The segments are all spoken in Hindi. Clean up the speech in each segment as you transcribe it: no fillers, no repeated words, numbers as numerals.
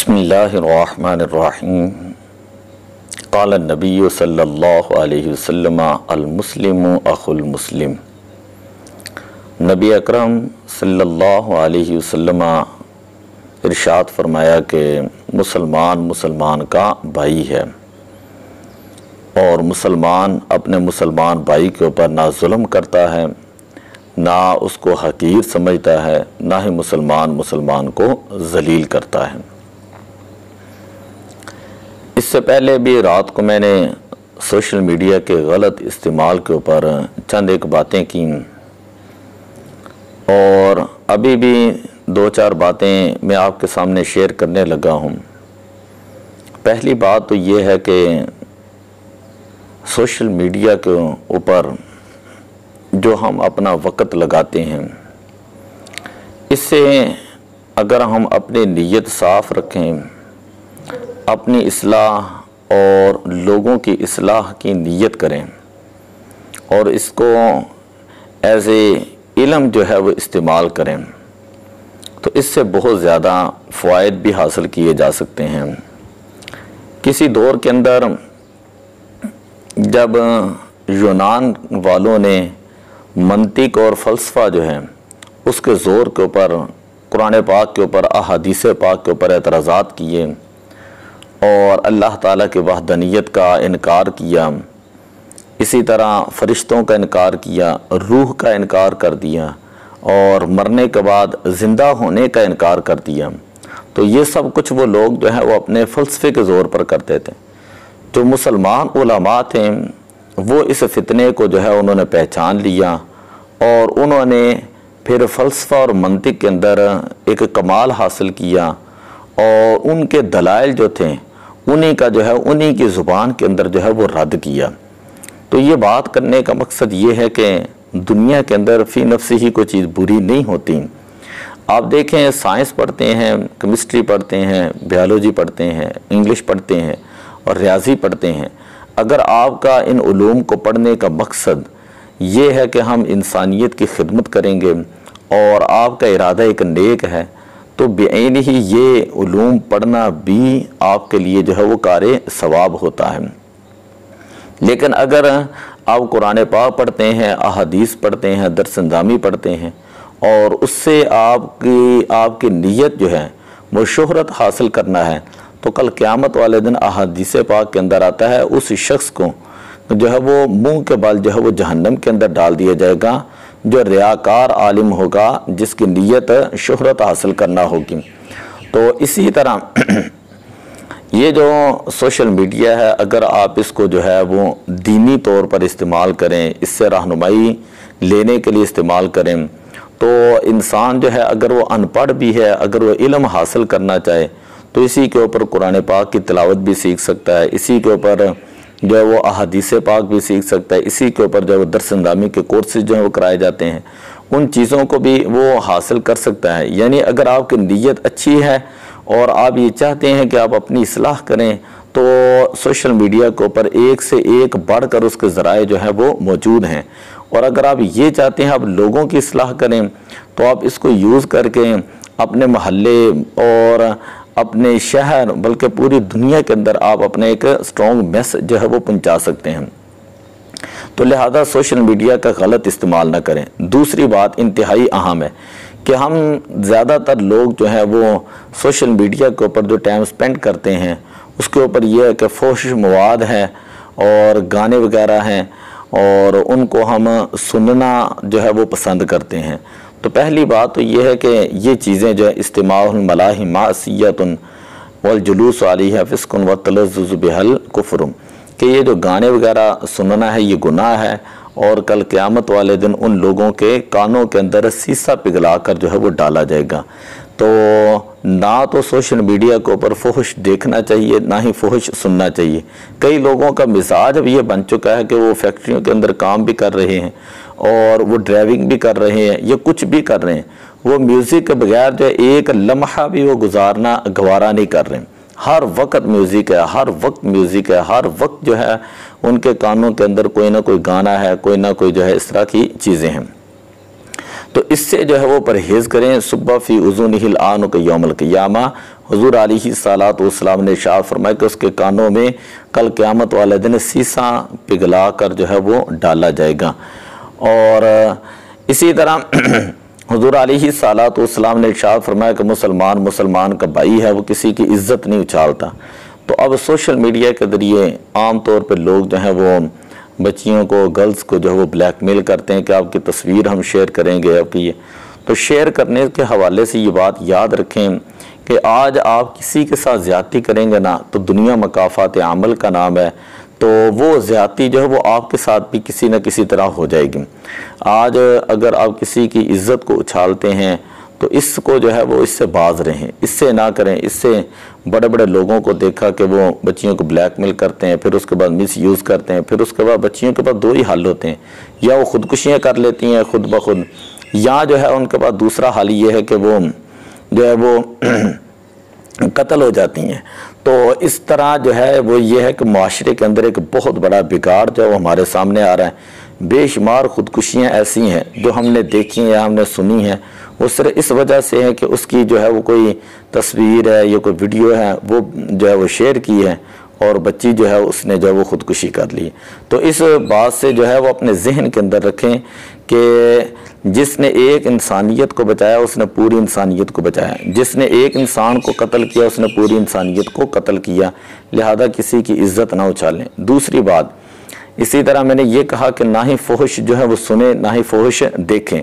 बिस्मिल्लाहिर्रहमानिर्रहीम। क़ाल नबी सल्लल्लाहु अलैहि वसल्लम अल मुस्लिमु अखुल मुस्लिम। नबी अकरम सल्लल्लाहु अलैहि वसल्लम इरशाद फरमाया कि मुसलमान मुसलमान का भाई है और मुसलमान अपने मुसलमान भाई के ऊपर ना जुल्म करता है, ना उसको हकीर समझता है, ना ही मुसलमान मुसलमान को जलील करता है। इससे पहले भी रात को मैंने सोशल मीडिया के गलत इस्तेमाल के ऊपर चंद एक बातें की और अभी भी दो चार बातें मैं आपके सामने शेयर करने लगा हूँ। पहली बात तो ये है कि सोशल मीडिया के ऊपर जो हम अपना वक़्त लगाते हैं, इससे अगर हम अपनी नीयत साफ़ रखें, अपनी इस्लाह और लोगों की इस्लाह की नीयत करें और इसको एज ए इल्म जो है वो इस्तेमाल करें, तो इससे बहुत ज़्यादा फ़वाइद भी हासिल किए जा सकते हैं। किसी दौर के अंदर जब यूनान वालों ने मंतिक और फ़लसफ़ा जो है उसके ज़ोर के ऊपर कुरान पाक के ऊपर, अहादीस पाक के ऊपर एतराज़ात किए और अल्लाह ताला के वहदानियत का इनकार किया, इसी तरह फ़रिश्तों का इनकार किया, रूह का इनकार कर दिया और मरने के बाद ज़िंदा होने का इनकार कर दिया, तो ये सब कुछ वो लोग जो है वो अपने फ़लसफ़े के ज़ोर पर करते थे। जो मुसलमान उलमा थे वो इस फितने को जो है उन्होंने पहचान लिया और उन्होंने फिर फ़लसफ़ा और मंतिक के अंदर एक कमाल हासिल किया और उनके दलाइल जो थे उन्हीं का जो है उन्हीं की ज़ुबान के अंदर जो है वो रद्द किया। तो ये बात करने का मकसद ये है कि दुनिया के अंदर फ़ी नफ्सी ही कोई चीज़ बुरी नहीं होती। आप देखें, साइंस पढ़ते हैं, केमिस्ट्री पढ़ते हैं, बायोलॉजी पढ़ते हैं, इंग्लिश पढ़ते हैं और रियाजी पढ़ते हैं। अगर आपका इन उलूम को पढ़ने का मकसद ये है कि हम इंसानियत की खिदमत करेंगे और आपका इरादा एक नेक है, तो बेअन ही ये उलूम पढ़ना भी आपके लिए जो है वो कार सवाब होता है। लेकिन अगर आप कुरान पाक पढ़ते हैं, अहादीस पढ़ते हैं, दरस-ए-निज़ामी पढ़ते हैं और उससे आपकी नीयत जो है वो शोहरत हासिल करना है, तो कल क़यामत वाले दिन अहादीस पाक के अंदर आता है उस शख्स को जो है वो मुंह के बल जो है वो जहन्नम के अंदर डाल दिया जाएगा, जो रियाकार आलिम होगा, जिसकी नीयत शोहरत हासिल करना होगी। तो इसी तरह ये जो सोशल मीडिया है, अगर आप इसको जो है वो दीनी तौर पर इस्तेमाल करें, इससे रहनुमाई लेने के लिए इस्तेमाल करें, तो इंसान जो है अगर वो अनपढ़ भी है, अगर वो इल्म हासिल करना चाहे तो इसी के ऊपर कुरान पाक की तिलावत भी सीख सकता है, इसी के ऊपर जो है वो अहादीस पाक भी सीख सकता है, इसी के ऊपर जो है वो दरस-ए-निज़ामी के कोर्सेज जो है वो कराए जाते हैं, उन चीज़ों को भी वो हासिल कर सकता है। यानी अगर आपकी नीयत अच्छी है और आप ये चाहते हैं कि आप अपनी इस्लाह करें, तो सोशल मीडिया के ऊपर एक से एक बढ़कर उसके ज़राए जो है वो मौजूद हैं। और अगर आप ये चाहते हैं आप लोगों की इस्लाह करें, तो आप इसको यूज़ करके अपने महल्ले और अपने शहर बल्कि पूरी दुनिया के अंदर आप अपने एक स्ट्रॉन्ग मैसेज जो है वो पहुंचा सकते हैं। तो लिहाजा सोशल मीडिया का गलत इस्तेमाल ना करें। दूसरी बात इंतहाई अहम है कि हम ज़्यादातर लोग जो है वो सोशल मीडिया के ऊपर जो टाइम स्पेंड करते हैं उसके ऊपर यह है कि फोशिश मवाद है और गाने वगैरह हैं और उनको हम सुनना जो है वो पसंद करते हैं। तो पहली बात तो ये है कि ये चीज़ें जो है इस्तिमाउल मलाहि मासियतुन वल जुलूस अलैहा फिस्कुन व तलज़्ज़ुज़ बिहल कुफ्रुम, कि ये जो गाने वगैरह सुनना है ये गुनाह है और कल क़यामत वाले दिन उन लोगों के कानों के अंदर शीशा पिघला कर जो है वो डाला जाएगा। तो ना तो सोशल मीडिया के ऊपर फोहश देखना चाहिए, ना ही फोहश सुनना चाहिए। कई लोगों का मिजाज अब ये बन चुका है कि वो फैक्ट्रियों के अंदर काम भी कर रहे हैं और वो ड्राइविंग भी कर रहे हैं या कुछ भी कर रहे हैं, वो म्यूज़िक के बगैर जो है एक लम्हा भी वो गुजारना गवारा नहीं कर रहे हैं। हर वक्त म्यूज़िक है, हर वक्त म्यूज़िक है, हर वक्त जो है उनके कानों के अंदर कोई ना कोई गाना है, कोई ना कोई जो है इस तरह की चीज़ें हैं। तो इससे जो है वो परहेज़ करें। सुब्बा फ़ी उज़ूनिहिल आन के यौमल क़ियामा हुजूर अलैहिस्सलातु वस्सलाम ने इरशाद फरमाया कि उसके कानों में कल क़यामत वाले दिन शीशा पिघला कर जो है वो डाला जाएगा। और इसी तरह हुजूर अलैहिस्सलातु वस्सलाम ने इरशाद फरमाया कि मुसलमान का भाई है, वो किसी की इज्जत नहीं उछालता। तो अब सोशल मीडिया के ज़रिए आम तौर पर लोग जो हैं वो बच्चियों को, गर्ल्स को जो है वो ब्लैकमेल करते हैं कि आपकी तस्वीर हम शेयर करेंगे, आपकी ये। तो शेयर करने के हवाले से ये बात याद रखें कि आज आप किसी के साथ ज़्यादती करेंगे ना, तो दुनिया मकाफ़ात अमल का नाम है, तो वो ज़्यादती जो है वो आपके साथ भी किसी न किसी तरह हो जाएगी। आज अगर आप किसी की इज़्ज़त को उछालते हैं तो इसको जो है वो इससे बाज रहें, इससे ना करें। इससे बड़े बड़े लोगों को देखा कि वो बच्चियों को ब्लैकमेल करते हैं, फिर उसके बाद मिस यूज़ करते हैं, फिर उसके बाद बच्चियों के पास दो ही हल होते हैं, या वो ख़ुदकुशियाँ कर लेती हैं खुद ब खुद, या जो है उनके पास दूसरा हल ये है कि वो जो है वो कत्ल हो जाती हैं। तो इस तरह जो है वो ये है कि माशरे के अंदर एक बहुत बड़ा बिगाड़ जो है वो हमारे सामने आ रहा है। बेशुमार ख़ुदकुशियाँ ऐसी हैं जो हमने देखी हैं या हमने सुनी हैं, वो सिर्फ इस वजह से है कि उसकी जो है वो कोई तस्वीर है या कोई वीडियो है वो जो है वो शेयर की है और बच्ची जो है उसने जो है वो ख़ुदकुशी कर ली। तो इस बात से जो है वो अपने जहन के अंदर रखें कि जिसने एक इंसानियत को बचाया उसने पूरी इंसानियत को बचाया, जिसने एक इंसान को कत्ल किया उसने पूरी इंसानियत को कत्ल किया। लिहाजा किसी की इज़्ज़त ना उछालें। दूसरी बात, इसी तरह मैंने ये कहा कि ना ही फोहश जो है वो सुने, ना ही फोहश देखें,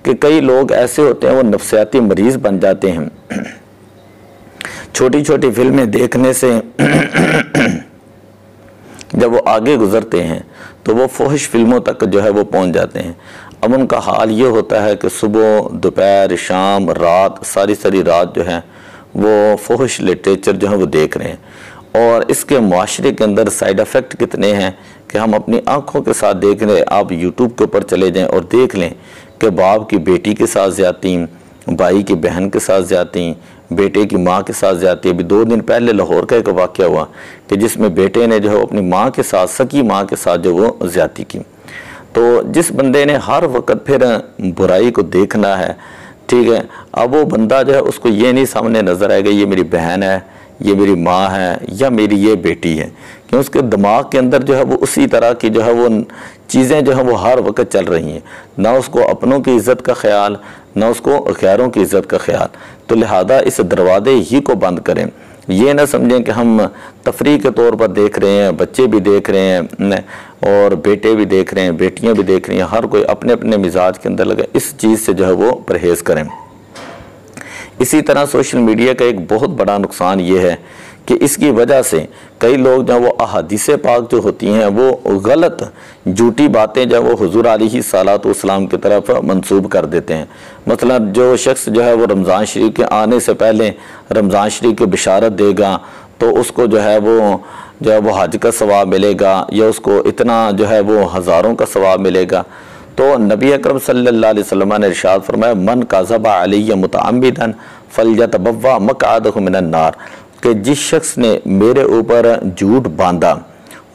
कि कई लोग ऐसे होते हैं वो नफ्सियाती मरीज़ बन जाते हैं। छोटी छोटी फिल्में देखने से जब वो आगे गुजरते हैं तो वो फोहश फिल्मों तक जो है वो पहुंच जाते हैं। अब उनका हाल ये होता है कि सुबह, दोपहर, शाम, रात, सारी रात जो है वो फोहश लिटरेचर जो है वो देख रहे हैं। और इसके माशरे के अंदर साइड इफ़ेक्ट कितने हैं कि हम अपनी आँखों के साथ देख रहे हैं। आप यूट्यूब के ऊपर चले जाएँ और देख लें कि बाप की बेटी के साथ ज़्यादती, भाई की बहन के साथ ज़्यादती, बेटे की माँ के साथ ज़्यादती। अभी 2 दिन पहले लाहौर का एक वाक़या हुआ कि जिसमें बेटे ने जो है अपनी माँ के साथ, सगी माँ के साथ जो वो ज़्यादती की। तो जिस बंदे ने हर वक्त फिर बुराई को देखना है, ठीक है, अब वो बंदा जो है उसको ये नहीं सामने नज़र आएगा ये मेरी बहन है, ये मेरी माँ है या मेरी ये बेटी है, कि उसके दिमाग के अंदर जो है वो उसी तरह की जो है वो चीज़ें जो है वो हर वक्त चल रही हैं। ना उसको अपनों की इज़्ज़त का ख्याल, ना उसको गैरों की इज़्ज़त का ख्याल। तो लिहाजा इस दरवाज़े ही को बंद करें। ये ना समझें कि हम तफरीह के तौर पर देख रहे हैं, बच्चे भी देख रहे हैं और बेटे भी देख रहे हैं, बेटियां भी देख रही हैं, हर कोई अपने अपने मिजाज के अंदर लगे। इस चीज़ से जो है वो परहेज़ करें। इसी तरह सोशल मीडिया का एक बहुत बड़ा नुकसान ये है कि इसकी वजह से कई लोग जो वो अहादीस पाक जो होती हैं वो गलत झूठी बातें जो वो हुजूर अलैहिस्सलातु वस्सलाम की तरफ मंसूब कर देते हैं। मतलब जो शख्स जो है वो रमज़ान शरीफ के आने से पहले रमज़ान शरीफ की बिशारत देगा तो उसको जो है वो हज का सवाब मिलेगा, या उसको इतना जो है वो हज़ारों का सवाब मिलेगा। तो नबी अकरम सल्लल्लाहु अलैहि वसल्लम ने इरशाद फरमाया, मन काज़बा अलैहि मुतअम्मिदन फलयतबव्वा मक़अदहु मिनन नार, कि जिस शख्स ने मेरे ऊपर झूठ बांधा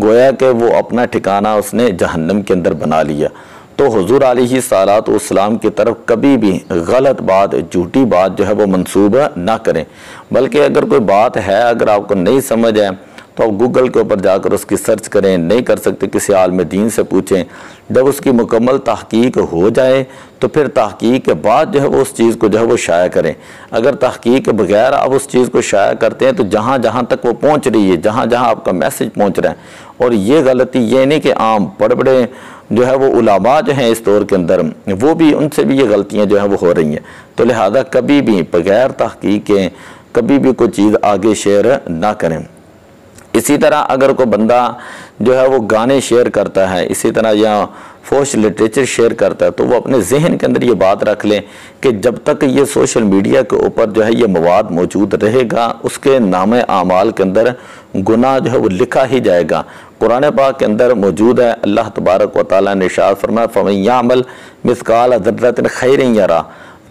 गोया कि वो अपना ठिकाना उसने जहन्नम के अंदर बना लिया। तो हुजूर अलैहिस्सलातु वस्सलाम की तरफ कभी भी गलत बात, झूठी बात जो है वो मंसूब ना करें। बल्कि अगर कोई बात है, अगर आपको नहीं समझ है तो आप गूगल के ऊपर जाकर उसकी सर्च करें, नहीं कर सकते किसी आलिम दीन से पूछें। जब उसकी मुकम्मल तहकीक हो जाए तो फिर तहकीक के बाद जो है वो उस चीज़ को जो है वो शाया करें। अगर तहकीक के बगैर आप उस चीज़ को शाया करते हैं तो जहाँ जहाँ तक वो पहुँच रही है, जहाँ जहाँ आपका मैसेज पहुँच रहा है, और ये गलती ये नहीं कि आम बड़े बड़े जो है वो उलामा जो हैं इस दौर के अंदर वो भी, उनसे भी ये गलतियाँ जो है वो हो रही हैं। तो लिहाजा कभी भी बगैर तहकीक के कभी भी कोई चीज़ आगे शेयर ना करें। इसी तरह अगर कोई बंदा जो है वो गाने शेयर करता है, इसी तरह या फोश लिटरेचर शेयर करता है, तो वो अपने जहन के अंदर ये बात रख लें कि जब तक ये सोशल मीडिया के ऊपर जो है ये मवाद मौजूद रहेगा उसके नामे आमाल के अंदर गुनाह जो है वो लिखा ही जाएगा। कुरान पाक के अंदर मौजूद है, अल्लाह तबारक व तआला ने इरशाद फरमाया, फमन यामल मिस्काल ज़र्रतिन खैरन यरा,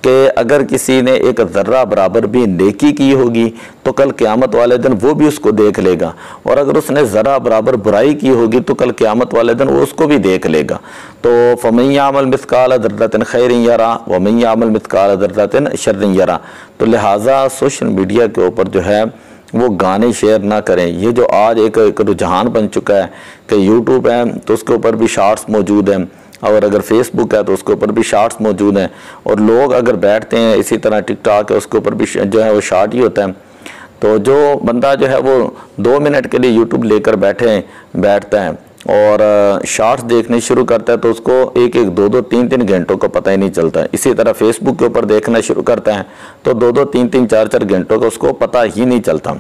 कि अगर किसी ने एक ज़र्रा बराबर भी नेकी की होगी तो कल क़यामत वाले दिन वो भी उसको देख लेगा, और अगर उसने ज़र्रा बराबर बुराई की होगी तो कल क़यामत वाले दिन वो उसको भी देख लेगा। तो फ़मन यअमल मिस्काल ज़र्रतिन खैरिन यरा व मन यअमल मिस्काल ज़र्रतिन शर्रिन यरा। तो लिहाजा सोशल मीडिया के ऊपर जो है वो गाने शेयर ना करें। ये जो आज एक रुझान बन चुका है कि यूट्यूब है तो उसके ऊपर भी शॉर्ट्स मौजूद हैं, और अगर फेसबुक है तो उसके ऊपर भी शॉर्ट्स मौजूद हैं, और लोग अगर बैठते हैं इसी तरह टिकटॉक है उसके ऊपर भी जो है वो शॉर्ट ही होता है। तो जो बंदा जो है वो 2 मिनट के लिए यूट्यूब लेकर बैठता है और शॉर्ट्स देखने शुरू करता है तो उसको 1-1, 2-2, 3-3 घंटों का पता ही नहीं चलता है। इसी तरह फेसबुक के ऊपर देखना शुरू करता है तो 2-2, 3-3, 4-4 घंटों का उसको पता ही नहीं चलता।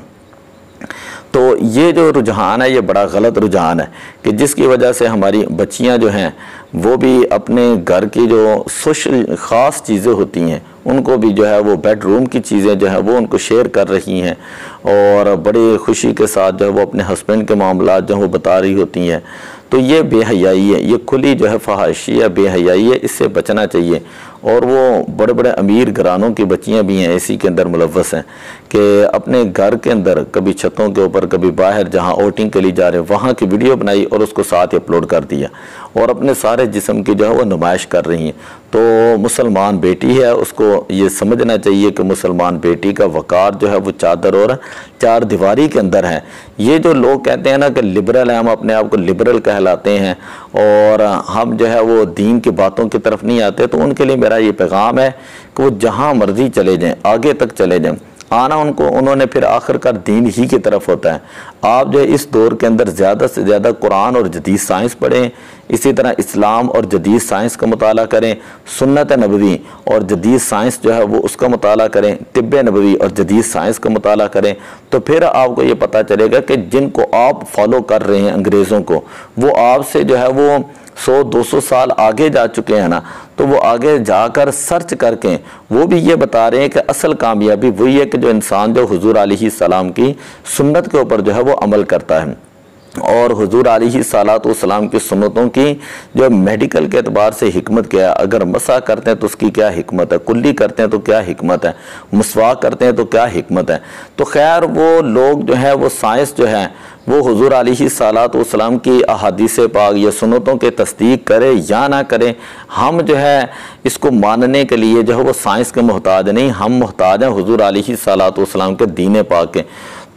तो ये जो रुझान है ये बड़ा गलत रुझान है कि जिसकी वजह से हमारी बच्चियां जो हैं वो भी अपने घर की जो सोशल ख़ास चीज़ें होती हैं उनको भी जो है वो बेडरूम की चीज़ें जो है वो उनको शेयर कर रही हैं, और बड़ी खुशी के साथ जो है वो अपने हस्बैंड के मामलात जो है वो बता रही होती हैं। तो ये बेहयाई है, ये खुली जो है फहाशी है, बेहयाई है, इससे बचना चाहिए। और वो बड़े बड़े अमीर घरानों की बच्चियां भी हैं इसी के अंदर मुलव्वस हैं कि अपने घर के अंदर कभी छतों के ऊपर कभी बाहर जहां आउटिंग के लिए जा रहे हैं वहाँ की वीडियो बनाई और उसको साथ ही अपलोड कर दिया और अपने सारे जिस्म की जो है वो नुमाइश कर रही हैं। तो मुसलमान बेटी है उसको ये समझना चाहिए कि मुसलमान बेटी का वक़ार जो है वो चादर और चार दीवारी के अंदर है। ये जो लोग कहते हैं ना कि लिबरल है, हम अपने आप को लिबरल कहलाते हैं और हम जो है वो दीन की बातों की तरफ नहीं आते, तो उनके लिए मेरा ये पैगाम है कि वो जहाँ मर्जी चले जाएं, आगे तक चले जाएं, आना उन्होंने फिर आखिरकार दीन ही की तरफ होता है। आप जो है इस दौर के अंदर ज़्यादा से ज़्यादा कुरान और जदीद साइंस पढ़ें, इसी तरह इस्लाम और जदीद साइंस का मुताला करें, सुन्नत नबवी और जदीद साइंस जो है वो उसका मुताला करें, तिब्ब नबवी और जदीद साइंस का मुताला करें। तो फिर आपको ये पता चलेगा कि जिनको आप फॉलो कर रहे हैं अंग्रेज़ों को, वो आपसे जो है वो 100-200 साल आगे जा चुके हैं ना, तो वो आगे जाकर सर्च करके वो भी ये बता रहे हैं कि असल कामयाबी वही है कि जो इंसान जो हुजूर अलैहिस्सलाम की सुन्नत के ऊपर जो है वो अमल करता है। और हुजूर अलैहिस्सलाम की सुन्नतों की जो मेडिकल के एतबार से हिकमत क्या है, अगर मसा करते हैं तो उसकी क्या हिकमत है, कुल्ली करते हैं तो क्या हिकमत है, मुसवाक करते हैं तो क्या हिकमत है। तो खैर वो लोग जो है वो साइंस जो है वो हुजूर अलैहिस्सलाम की अहादीस पाक या सुन्नतों के तस्दीक करे या ना करें, हम जो है इसको मानने के लिए जो है वो साइंस के मोहताज नहीं, हम मोहताज हैं हुजूर अलैहिस्सलाम के दीन पाक के।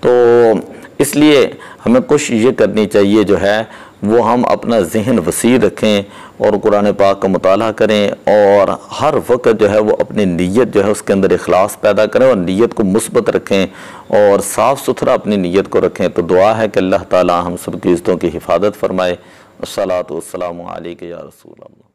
तो इसलिए हमें कोशिश ये करनी चाहिए जो है वो हम अपना जहन वसी रखें और कुरान पाक का मुताला करें, और हर वक्त जो है वो अपनी नीयत जो है उसके अंदर इखलास पैदा करें और नीयत को मुस्बत रखें और साफ़ सुथरा अपनी नीयत को रखें। तो दुआ है कि अल्लाह ताला हम सब की इज़्ज़तों की हिफाजत फरमाए। अस्सलातु वस्सलामु अलैका या रसूल अल्लाह।